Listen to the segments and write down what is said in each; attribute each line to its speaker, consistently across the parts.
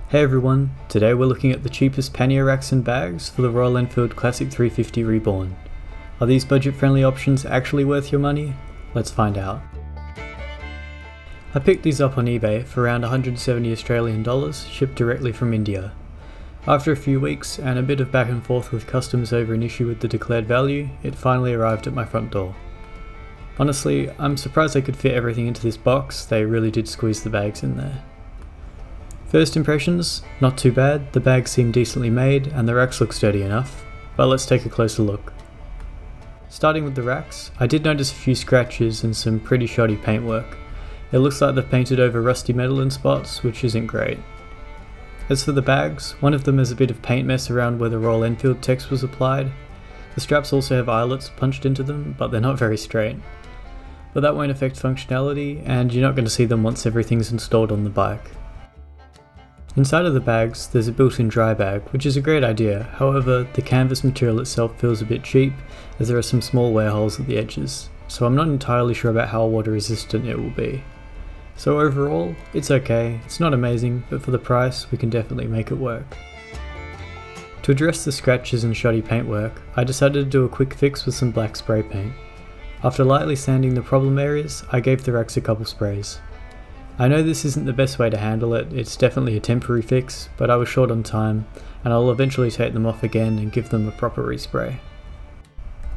Speaker 1: Hey everyone, today we're looking at the cheapest pannier racks and bags for the Royal Enfield Classic 350 Reborn. Are these budget-friendly options actually worth your money? Let's find out. I picked these up on eBay for around 170 Australian dollars, shipped directly from India. After a few weeks and a bit of back and forth with customs over an issue with the declared value, it finally arrived at my front door. Honestly, I'm surprised I could fit everything into this box. They really did squeeze the bags in there. First impressions, not too bad. The bags seem decently made and the racks look sturdy enough, but let's take a closer look. Starting with the racks, I did notice a few scratches and some pretty shoddy paintwork. It looks like they've painted over rusty metal in spots, which isn't great. As for the bags, one of them has a bit of paint mess around where the Royal Enfield text was applied. The straps also have eyelets punched into them, but they're not very straight. But that won't affect functionality, and you're not going to see them once everything's installed on the bike. Inside of the bags, there's a built-in dry bag, which is a great idea. However, the canvas material itself feels a bit cheap, as there are some small wear holes at the edges, so I'm not entirely sure about how water resistant it will be. So overall, it's okay. It's not amazing, but for the price, we can definitely make it work. To address the scratches and shoddy paintwork, I decided to do a quick fix with some black spray paint. After lightly sanding the problem areas, I gave the racks a couple sprays. I know this isn't the best way to handle it, it's definitely a temporary fix, but I was short on time, and I'll eventually take them off again and give them a proper respray.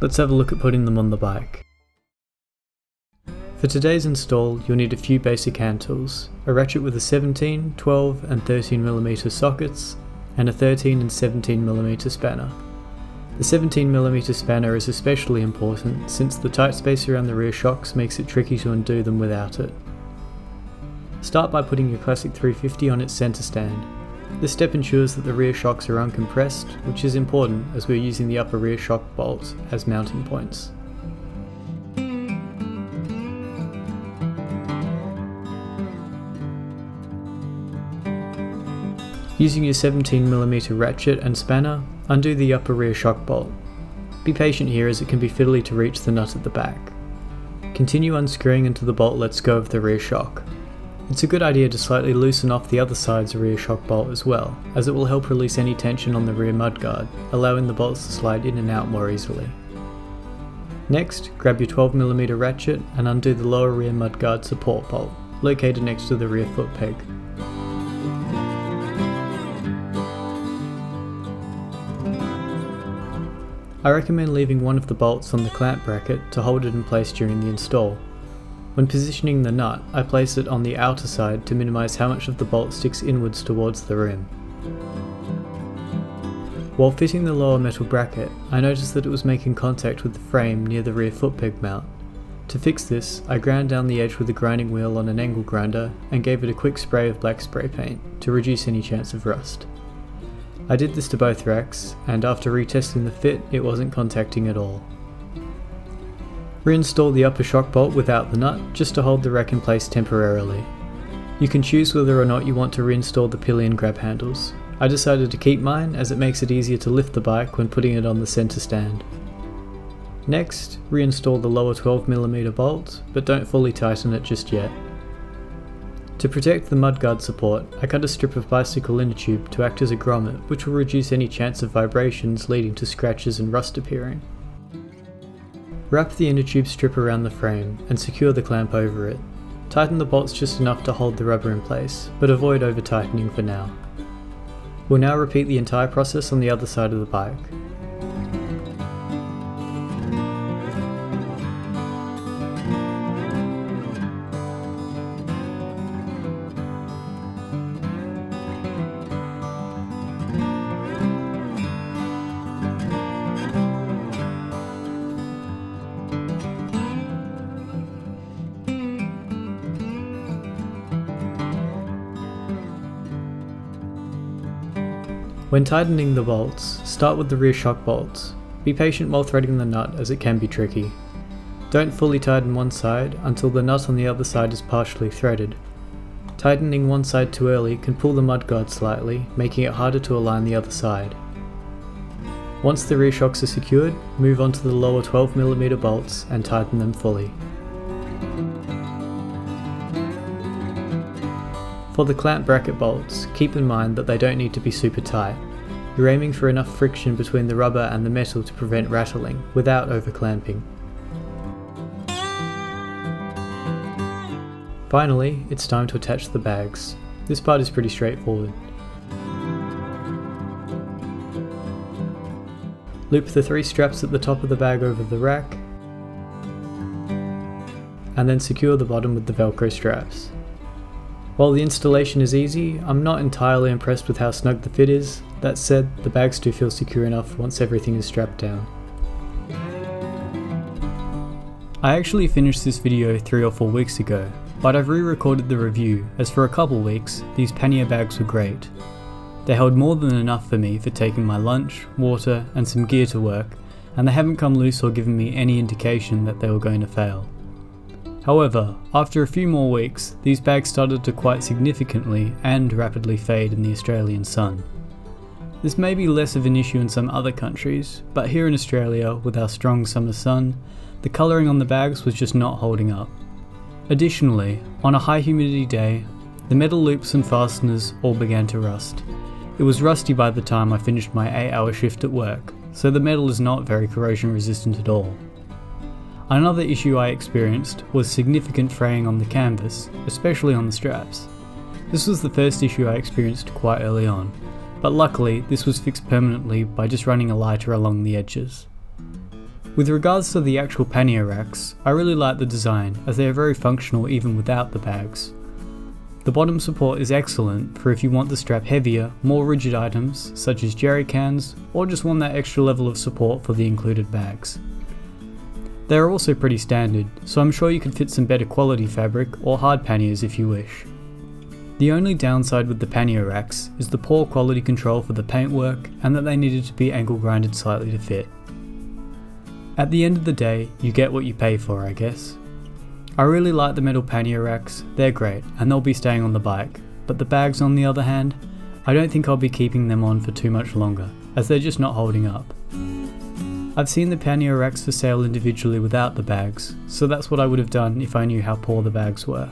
Speaker 1: Let's have a look at putting them on the bike. For today's install, you'll need a few basic hand tools, a ratchet with a 17, 12 and 13mm sockets, and a 13 and 17mm spanner. The 17mm spanner is especially important since the tight space around the rear shocks makes it tricky to undo them without it. Start by putting your Classic 350 on its centre stand. This step ensures that the rear shocks are uncompressed, which is important as we're using the upper rear shock bolts as mounting points. Using your 17mm ratchet and spanner, undo the upper rear shock bolt. Be patient here as it can be fiddly to reach the nut at the back. Continue unscrewing until the bolt lets go of the rear shock. It's a good idea to slightly loosen off the other side's rear shock bolt as well, as it will help release any tension on the rear mudguard, allowing the bolts to slide in and out more easily. Next, grab your 12mm ratchet and undo the lower rear mudguard support bolt, located next to the rear foot peg. I recommend leaving one of the bolts on the clamp bracket to hold it in place during the install. When positioning the nut, I place it on the outer side to minimise how much of the bolt sticks inwards towards the rim. While fitting the lower metal bracket, I noticed that it was making contact with the frame near the rear foot peg mount. To fix this, I ground down the edge with a grinding wheel on an angle grinder and gave it a quick spray of black spray paint to reduce any chance of rust. I did this to both racks, and after retesting the fit, it wasn't contacting at all. Reinstall the upper shock bolt without the nut, just to hold the rack in place temporarily. You can choose whether or not you want to reinstall the pillion grab handles. I decided to keep mine as it makes it easier to lift the bike when putting it on the centre stand. Next, reinstall the lower 12mm bolt, but don't fully tighten it just yet. To protect the mudguard support, I cut a strip of bicycle inner tube to act as a grommet, which will reduce any chance of vibrations leading to scratches and rust appearing. Wrap the inner tube strip around the frame and secure the clamp over it. Tighten the bolts just enough to hold the rubber in place, but avoid over tightening for now. We'll now repeat the entire process on the other side of the bike. When tightening the bolts, start with the rear shock bolts. Be patient while threading the nut as it can be tricky. Don't fully tighten one side until the nut on the other side is partially threaded. Tightening one side too early can pull the mudguard slightly, making it harder to align the other side. Once the rear shocks are secured, move on to the lower 12mm bolts and tighten them fully. For the clamp bracket bolts, keep in mind that they don't need to be super tight. You're aiming for enough friction between the rubber and the metal to prevent rattling, without over-clamping. Finally, it's time to attach the bags. This part is pretty straightforward. Loop the 3 straps at the top of the bag over the rack, and then secure the bottom with the Velcro straps. While the installation is easy, I'm not entirely impressed with how snug the fit is. That said, the bags do feel secure enough once everything is strapped down. I actually finished this video 3 or 4 weeks ago, but I've re-recorded the review as for a couple weeks, these Pannier bags were great. They held more than enough for me for taking my lunch, water and some gear to work, and they haven't come loose or given me any indication that they were going to fail. However, after a few more weeks, these bags started to quite significantly and rapidly fade in the Australian sun. This may be less of an issue in some other countries, but here in Australia, with our strong summer sun, the colouring on the bags was just not holding up. Additionally, on a high humidity day, the metal loops and fasteners all began to rust. It was rusty by the time I finished my 8-hour shift at work, so the metal is not very corrosion resistant at all. Another issue I experienced was significant fraying on the canvas, especially on the straps. This was the first issue I experienced quite early on, but luckily this was fixed permanently by just running a lighter along the edges. With regards to the actual pannier racks, I really like the design as they are very functional even without the bags. The bottom support is excellent for if you want to strap heavier, more rigid items such as jerry cans, or just want that extra level of support for the included bags. They are also pretty standard, so I'm sure you could fit some better quality fabric or hard panniers if you wish. The only downside with the pannier racks is the poor quality control for the paintwork and that they needed to be angle grinded slightly to fit. At the end of the day, you get what you pay for, I guess. I really like the metal pannier racks, they're great and they'll be staying on the bike, but the bags on the other hand, I don't think I'll be keeping them on for too much longer, as they're just not holding up. I've seen the pannier racks for sale individually without the bags, so that's what I would have done if I knew how poor the bags were.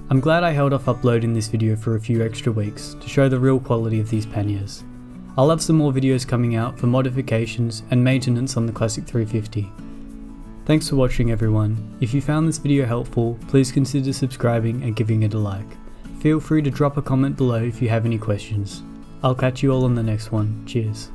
Speaker 1: I'm glad I held off uploading this video for a few extra weeks to show the real quality of these panniers. I'll have some more videos coming out for modifications and maintenance on the Classic 350. Thanks for watching everyone. If you found this video helpful, please consider subscribing and giving it a like. Feel free to drop a comment below if you have any questions. I'll catch you all on the next one. Cheers.